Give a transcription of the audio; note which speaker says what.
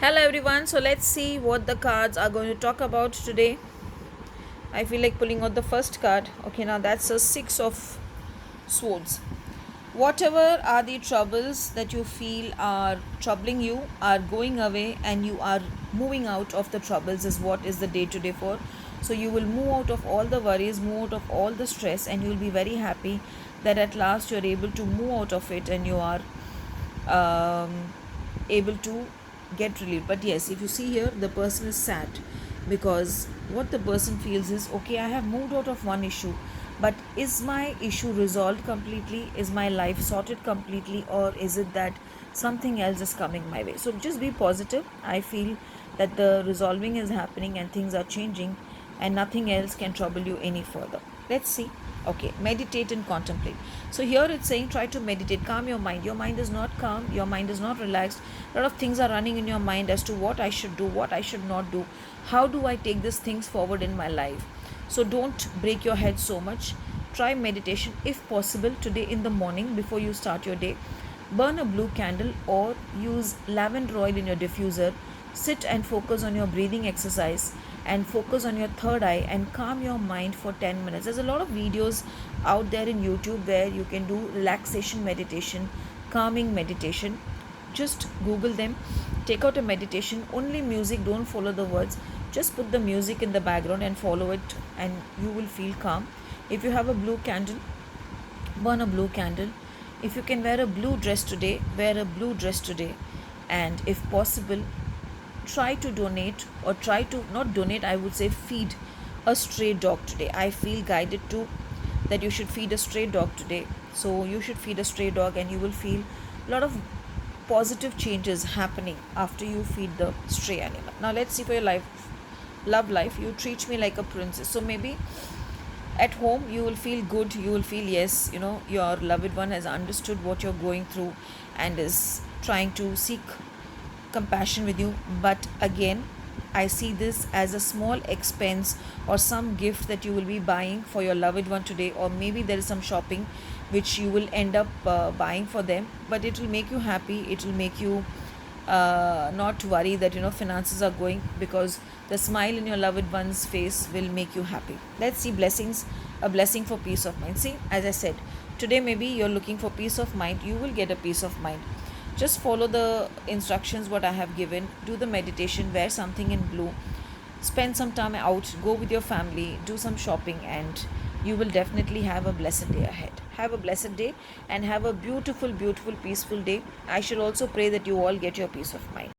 Speaker 1: Hello everyone, so let's see what the cards are going to talk about today. I feel like pulling out the first card. Okay, now that's a Six of Swords. Whatever are the troubles that you feel are troubling you are going away, and you are moving out of the troubles, is what is the day today for. So you will move out of all the worries, move out of all the stress, and you will be very happy that at last you are able to move out of it, and you are able to get relief. But yes, if you see here, the person is sad because what the person feels is, okay, I have moved out of one issue, but is my issue resolved completely? Is my life sorted completely, or is it that something else is coming my way? So just be positive. I feel that the resolving is happening and things are changing, and nothing else can trouble you any further. Let's see. Okay, meditate and contemplate. So here it's saying try to meditate, calm your mind. Your mind is not calm, your mind is not relaxed. A lot of things are running in your mind as to what I should do, what I should not do, how do I take these things forward in my life. So don't break your head so much. Try meditation if possible today in the morning before you start your day. Burn a blue candle or use lavender oil in your diffuser. Sit and focus on your breathing exercise and focus on your third eye and calm your mind for 10 minutes. There's a lot of videos out there in YouTube where you can do relaxation meditation, calming meditation. Just Google them, take out a meditation, only music, don't follow the words. Just put the music in the background and follow it, and you will feel calm. If you have a blue candle, burn a blue candle. If you can wear a blue dress today, wear a blue dress today. And if possible, try to donate, or try to not donate, I would say feed a stray dog today. I feel guided to that you should feed a stray dog today. So you should feed a stray dog, and you will feel a lot of positive changes happening after you feed the stray animal. Now let's see for your life, love life. You treat me like a princess. So maybe at home you will feel good, you will feel, yes, your loved one has understood what you're going through and is trying to seek compassion with you. But again, I see this as a small expense or some gift that you will be buying for your loved one today, or maybe there is some shopping which you will end up buying for them, but it will make you happy, it will make you not worry that finances are going, because the smile in your loved one's face will make you happy. Let's see blessings. A blessing for peace of mind. See, as I said, today maybe you're looking for peace of mind, you will get a peace of mind. Just follow the instructions what I have given. Do the meditation, wear something in blue, spend some time out, go with your family, do some shopping, and you will definitely have a blessed day ahead. Have a blessed day and have a beautiful, beautiful, peaceful day. I should also pray that you all get your peace of mind.